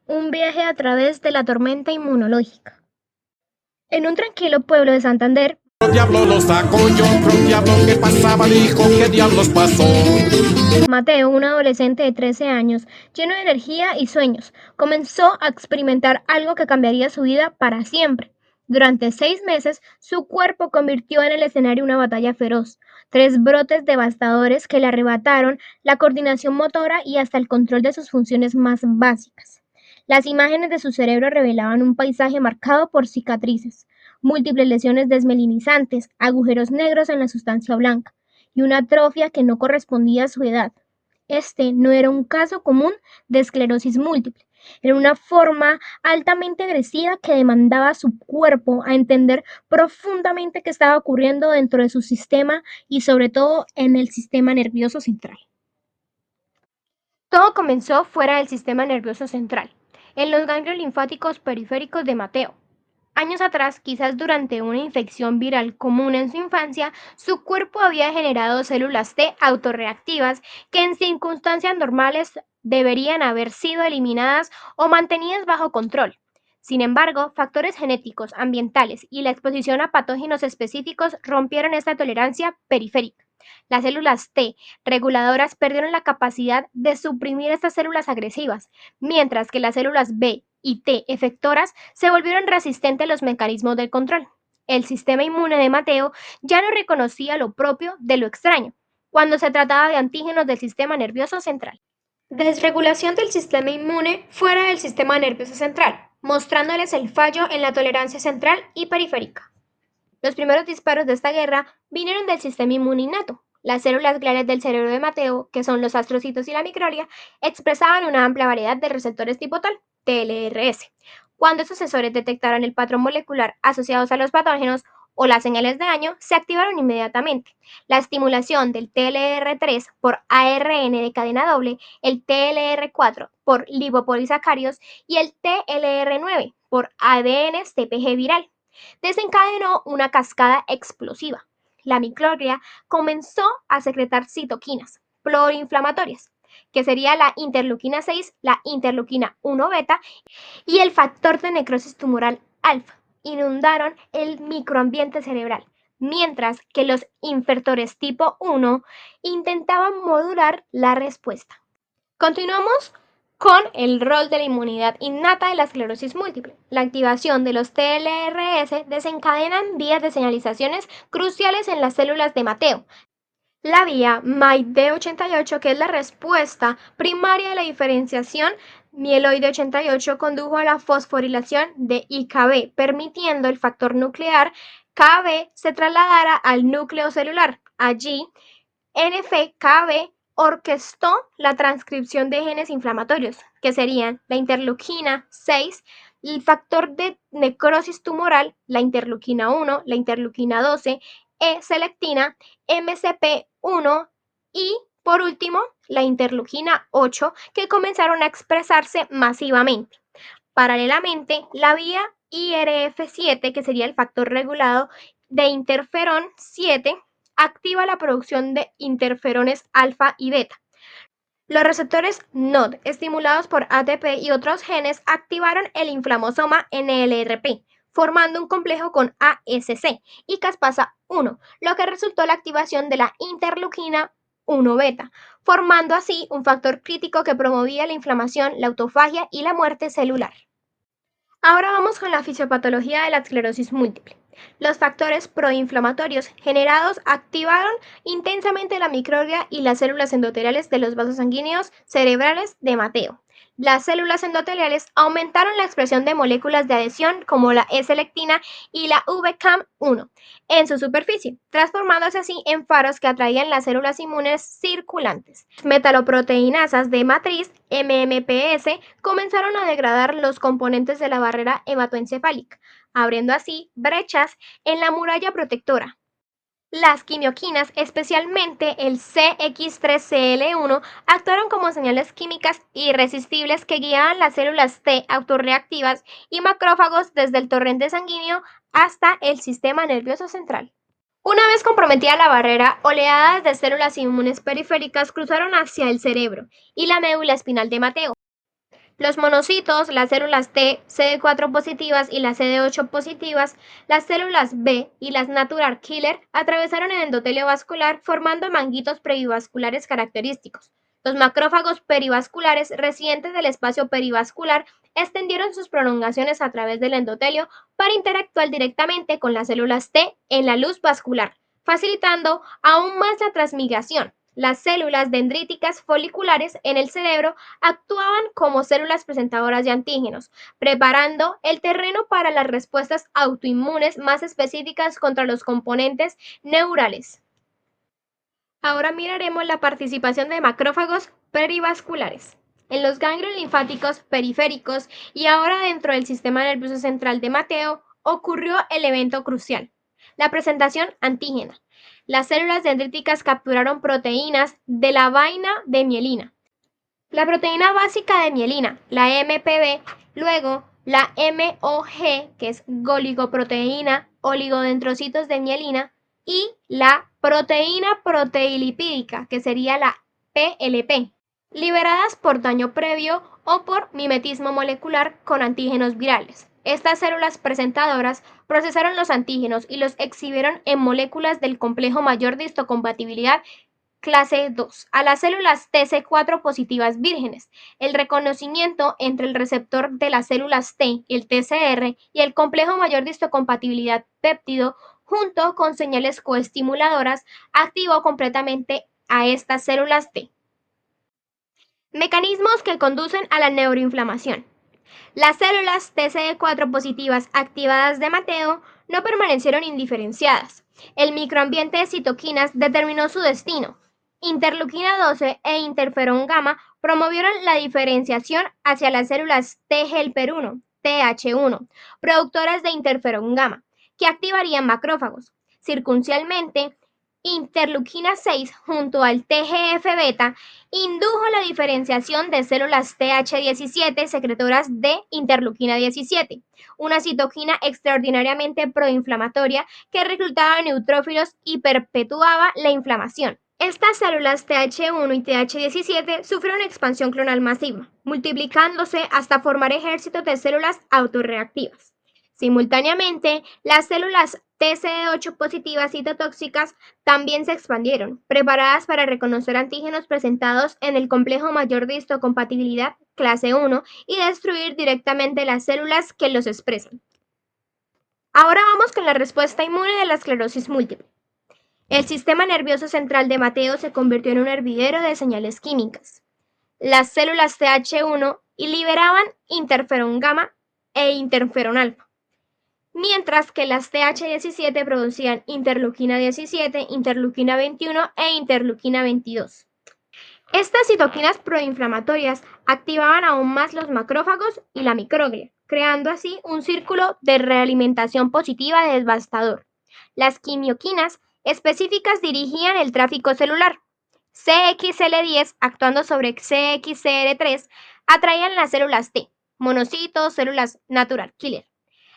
Un viaje a través de la tormenta inmunológica. En un tranquilo pueblo de Santander, Diablo lo sacó yo, otro diablo que pasaba dijo, ¿qué diablos pasó? Mateo, un adolescente de 13 años, lleno de energía y sueños, comenzó a experimentar algo que cambiaría su vida para siempre. Durante 6 meses, su cuerpo convirtió en el escenario una batalla feroz. 3 brotes devastadores que le arrebataron la coordinación motora y hasta el control de sus funciones más básicas. Las imágenes de su cerebro revelaban un paisaje marcado por cicatrices, múltiples lesiones desmelinizantes, agujeros negros en la sustancia blanca y una atrofia que no correspondía a su edad. Este no era un caso común de esclerosis múltiple, era una forma altamente agresiva que demandaba a su cuerpo a entender profundamente qué estaba ocurriendo dentro de su sistema y sobre todo en el sistema nervioso central. Todo comenzó fuera del sistema nervioso central, en los ganglios linfáticos periféricos de Mateo. Años atrás, quizás durante una infección viral común en su infancia, su cuerpo había generado células T autorreactivas que en circunstancias normales deberían haber sido eliminadas o mantenidas bajo control. Sin embargo, factores genéticos, ambientales y la exposición a patógenos específicos rompieron esta tolerancia periférica. Las células T reguladoras perdieron la capacidad de suprimir estas células agresivas, mientras que las células B y T efectoras se volvieron resistentes a los mecanismos del control. El sistema inmune de Mateo ya no reconocía lo propio de lo extraño, cuando se trataba de antígenos del sistema nervioso central. Desregulación del sistema inmune fuera del sistema nervioso central, mostrándoles el fallo en la tolerancia central y periférica. Los primeros disparos de esta guerra vinieron del sistema inmune innato. Las células gliales del cerebro de Mateo, que son los astrocitos y la microglia, expresaban una amplia variedad de receptores tipo tal, TLRS. Cuando estos sensores detectaron el patrón molecular asociados a los patógenos o las señales de daño, se activaron inmediatamente. La estimulación del TLR3 por ARN de cadena doble, el TLR4 por lipopolisacáridos y el TLR9 por ADN CPG viral desencadenó una cascada explosiva. La microglia comenzó a secretar citoquinas proinflamatorias, que sería la interleuquina 6, la interleuquina 1 beta y el factor de necrosis tumoral alfa. Inundaron el microambiente cerebral, mientras que los infertores tipo 1 intentaban modular la respuesta. Continuamos con el rol de la inmunidad innata de la esclerosis múltiple. La activación de los TLRS desencadenan vías de señalizaciones cruciales en las células de Mateo. La vía MyD88, que es la respuesta primaria de la diferenciación mieloide 88, condujo a la fosforilación de IKB, permitiendo el factor nuclear KB se trasladara al núcleo celular. Allí, NF-KB orquestó la transcripción de genes inflamatorios, que serían la interleuquina 6, el factor de necrosis tumoral, la interleuquina 1, la interleuquina 12, E-selectina, MCP1 y, por último, la interleuquina 8, que comenzaron a expresarse masivamente. Paralelamente, la vía IRF7, que sería el factor regulado de interferón 7, activa la producción de interferones alfa y beta. Los receptores NOD, estimulados por ATP y otros genes, activaron el inflamosoma NLRP, formando un complejo con ASC y caspasa 1, lo que resultó la activación de la interleuquina 1 beta, formando así un factor crítico que promovía la inflamación, la autofagia y la muerte celular. Ahora vamos con la fisiopatología de la esclerosis múltiple. Los factores proinflamatorios generados activaron intensamente la microglia y las células endoteliales de los vasos sanguíneos cerebrales de Mateo. Las células endoteliales aumentaron la expresión de moléculas de adhesión como la E-selectina y la VCAM1 en su superficie, transformándose así en faros que atraían las células inmunes circulantes. Metaloproteinasas de matriz MMPS comenzaron a degradar los componentes de la barrera hematoencefálica, abriendo así brechas en la muralla protectora. Las quimioquinas, especialmente el CX3CL1, actuaron como señales químicas irresistibles que guiaban las células T autorreactivas y macrófagos desde el torrente sanguíneo hasta el sistema nervioso central. Una vez comprometida la barrera, oleadas de células inmunes periféricas cruzaron hacia el cerebro y la médula espinal de Mateo. Los monocitos, las células T, CD4 positivas y las CD8 positivas, las células B y las natural killer atravesaron el endotelio vascular formando manguitos perivasculares característicos. Los macrófagos perivasculares residentes del espacio perivascular extendieron sus prolongaciones a través del endotelio para interactuar directamente con las células T en la luz vascular, facilitando aún más la transmigración. Las células dendríticas foliculares en el cerebro actuaban como células presentadoras de antígenos, preparando el terreno para las respuestas autoinmunes más específicas contra los componentes neurales. Ahora miraremos la participación de macrófagos perivasculares en los ganglios linfáticos periféricos y ahora dentro del sistema nervioso central de Mateo ocurrió el evento crucial, la presentación antígena. Las células dendríticas capturaron proteínas de la vaina de mielina, la proteína básica de mielina, la MPB, luego la MOG, que es goligoproteína, oligodendrocitos de mielina, y la proteína proteilipídica, que sería la PLP, liberadas por daño previo o por mimetismo molecular con antígenos virales. Estas células presentadoras procesaron los antígenos y los exhibieron en moléculas del complejo mayor de histocompatibilidad clase 2 a las células TC4 positivas vírgenes. El reconocimiento entre el receptor de las células T, el TCR, y el complejo mayor de histocompatibilidad péptido, junto con señales coestimuladoras, activó completamente a estas células T. Mecanismos que conducen a la neuroinflamación. Las células TCD4 positivas activadas de Mateo no permanecieron indiferenciadas. El microambiente de citoquinas determinó su destino. Interleuquina 12 e interferón gamma promovieron la diferenciación hacia las células T helper 1, TH1, productoras de interferón gamma, que activarían macrófagos. Circunstancialmente, interleuquina 6 junto al TGF-beta indujo la diferenciación de células TH17 secretoras de interleuquina 17, una citoquina extraordinariamente proinflamatoria que reclutaba neutrófilos y perpetuaba la inflamación. Estas células TH1 y TH17 sufrieron expansión clonal masiva, multiplicándose hasta formar ejércitos de células autorreactivas. Simultáneamente, las células TCD8 positivas citotóxicas también se expandieron, preparadas para reconocer antígenos presentados en el complejo mayor de histocompatibilidad clase 1 y destruir directamente las células que los expresan. Ahora vamos con la respuesta inmune de la esclerosis múltiple. El sistema nervioso central de Mateo se convirtió en un hervidero de señales químicas. Las células TH1 liberaban interferón gamma e interferón alfa, mientras que las TH17 producían interleuquina 17, interleuquina 21 e interleuquina 22. Estas citoquinas proinflamatorias activaban aún más los macrófagos y la microglia, creando así un círculo de realimentación positiva devastador. Las quimioquinas específicas dirigían el tráfico celular. CXL10, actuando sobre CXCR3, atraían las células T, monocitos, células natural killer.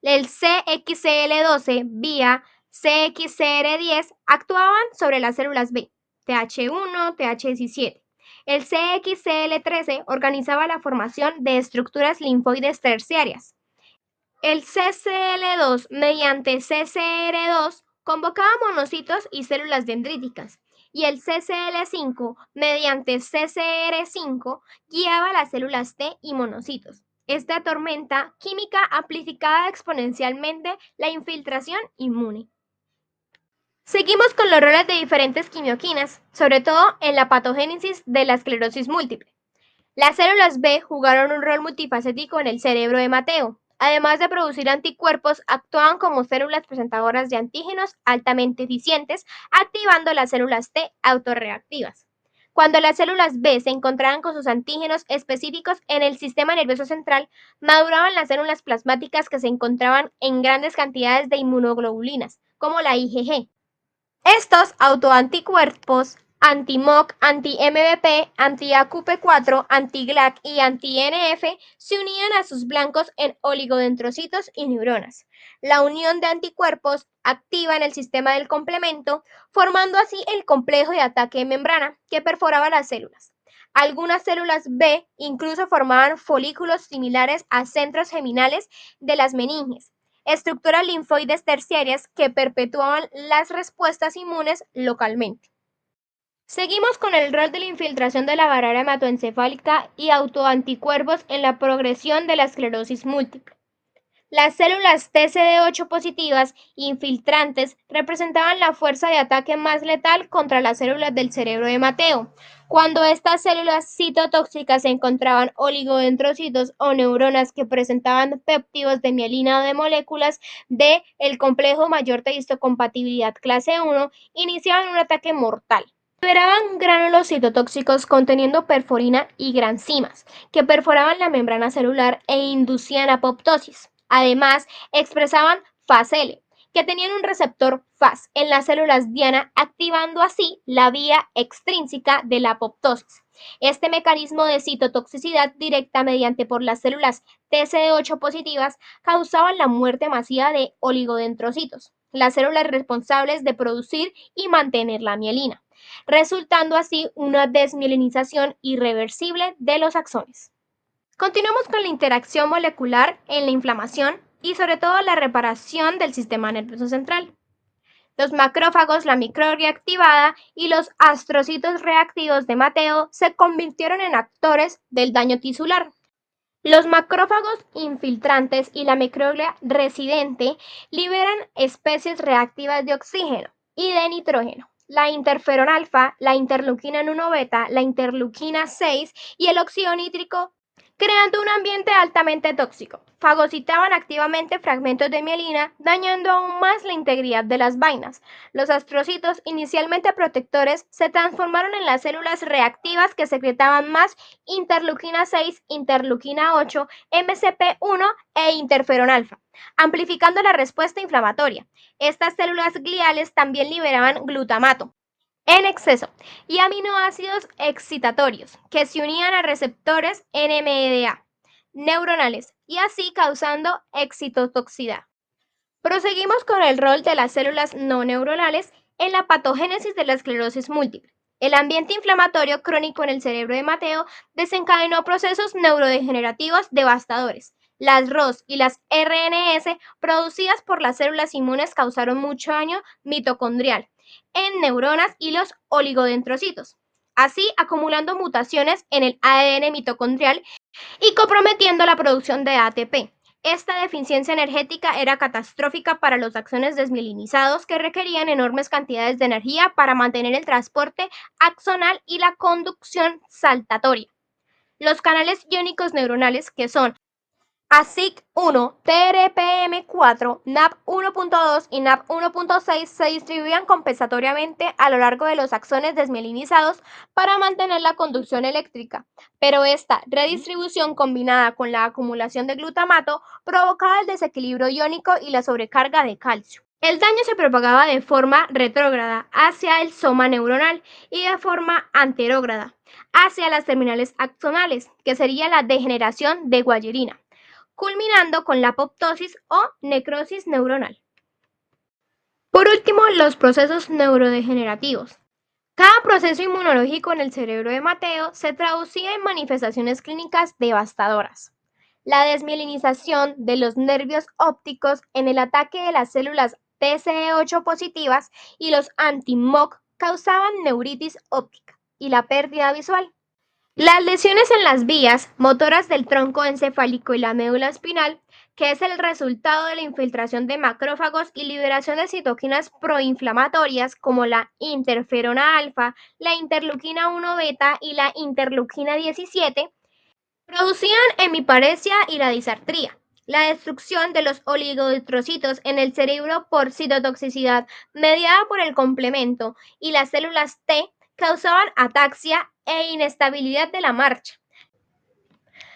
El CXCL12 vía CXCR10 actuaban sobre las células B, TH1, TH17. El CXCL13 organizaba la formación de estructuras linfoides terciarias. El CCL2 mediante CCR2 convocaba monocitos y células dendríticas, y el CCL5 mediante CCR5 guiaba las células T y monocitos. Esta tormenta química amplificaba exponencialmente la infiltración inmune. Seguimos con los roles de diferentes quimioquinas, sobre todo en la patogénesis de la esclerosis múltiple. Las células B jugaron un rol multifacético en el cerebro de Mateo. Además de producir anticuerpos, actuaban como células presentadoras de antígenos altamente eficientes, activando las células T autorreactivas. Cuando las células B se encontraban con sus antígenos específicos en el sistema nervioso central, maduraban las células plasmáticas que se encontraban en grandes cantidades de inmunoglobulinas, como la IgG. Estos autoanticuerpos anti-MOC, anti-MBP, anti-AQP4, anti-GLAC y anti-NF se unían a sus blancos en oligodendrocitos y neuronas. La unión de anticuerpos activa en el sistema del complemento, formando así el complejo de ataque de membrana que perforaba las células. Algunas células B incluso formaban folículos similares a centros geminales de las meninges, estructuras linfoides terciarias que perpetuaban las respuestas inmunes localmente. Seguimos con el rol de la infiltración de la barrera hematoencefálica y autoanticuerpos en la progresión de la esclerosis múltiple. Las células TCD8 positivas infiltrantes representaban la fuerza de ataque más letal contra las células del cerebro de Mateo. Cuando estas células citotóxicas encontraban oligodendrocitos o neuronas que presentaban péptidos de mielina o de moléculas del complejo mayor de histocompatibilidad clase 1, iniciaban un ataque mortal. Liberaban gránulos citotóxicos conteniendo perforina y granzimas, que perforaban la membrana celular e inducían apoptosis. Además, expresaban FASL, que tenían un receptor FAS en las células diana, activando así la vía extrínseca de la apoptosis. Este mecanismo de citotoxicidad directa mediante por las células TCD8 positivas causaba la muerte masiva de oligodendrocitos, las células responsables de producir y mantener la mielina, resultando así una desmielinización irreversible de los axones. Continuamos con la interacción molecular en la inflamación y sobre todo la reparación del sistema nervioso central. Los macrófagos, la microglia activada y los astrocitos reactivos de Mateo se convirtieron en actores del daño tisular. Los macrófagos infiltrantes y la microglia residente liberan especies reactivas de oxígeno y de nitrógeno, la interferón alfa, la interleuquina 1 beta, la interleuquina 6 y el óxido nítrico, creando un ambiente altamente tóxico. Fagocitaban activamente fragmentos de mielina, dañando aún más la integridad de las vainas. Los astrocitos, inicialmente protectores, se transformaron en las células reactivas que secretaban más interleuquina 6, interleuquina 8, MCP1 e interferón alfa, amplificando la respuesta inflamatoria. Estas células gliales también liberaban glutamato en exceso y aminoácidos excitatorios que se unían a receptores NMDA neuronales y así causando excitotoxicidad. Proseguimos con el rol de las células no neuronales en la patogénesis de la esclerosis múltiple. El ambiente inflamatorio crónico en el cerebro de Mateo desencadenó procesos neurodegenerativos devastadores. Las ROS y las RNS producidas por las células inmunes causaron mucho daño mitocondrial en neuronas y los oligodendrocitos, así acumulando mutaciones en el ADN mitocondrial y comprometiendo la producción de ATP. Esta deficiencia energética era catastrófica para los axones desmielinizados que requerían enormes cantidades de energía para mantener el transporte axonal y la conducción saltatoria. Los canales iónicos neuronales, que son ASIC1, TRPM4, NAP1.2 y NAP1.6 se distribuían compensatoriamente a lo largo de los axones desmielinizados para mantener la conducción eléctrica, pero esta redistribución combinada con la acumulación de glutamato provocaba el desequilibrio iónico y la sobrecarga de calcio. El daño se propagaba de forma retrógrada hacia el soma neuronal y de forma anterógrada hacia las terminales axonales, que sería la degeneración de guayerina, culminando con la apoptosis o necrosis neuronal. Por último, los procesos neurodegenerativos. Cada proceso inmunológico en el cerebro de Mateo se traducía en manifestaciones clínicas devastadoras. La desmielinización de los nervios ópticos en el ataque de las células TCE8 positivas y los anti-MOC causaban neuritis óptica y la pérdida visual. Las lesiones en las vías motoras del tronco encefálico y la médula espinal, que es el resultado de la infiltración de macrófagos y liberación de citoquinas proinflamatorias como la interferona alfa, la interleuquina 1 beta y la interleuquina 17, producían hemiparesia y la disartría. La destrucción de los oligodendrocitos en el cerebro por citotoxicidad mediada por el complemento y las células T causaban ataxia e inestabilidad de la marcha.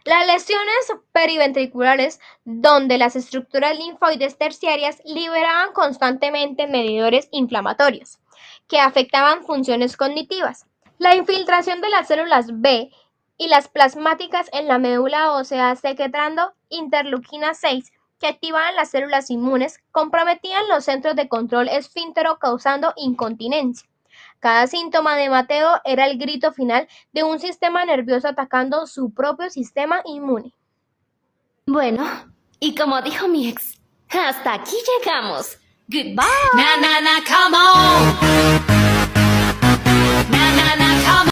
Las lesiones periventriculares, donde las estructuras linfoides terciarias liberaban constantemente medidores inflamatorios que afectaban funciones cognitivas. La infiltración de las células B y las plasmáticas en la médula ósea secretando interleuquina 6 que activaban las células inmunes comprometían los centros de control esfíntero causando incontinencia. Cada síntoma de Mateo era el grito final de un sistema nervioso atacando su propio sistema inmune. Bueno, y como dijo mi ex, hasta aquí llegamos. Goodbye. Na na na, come on.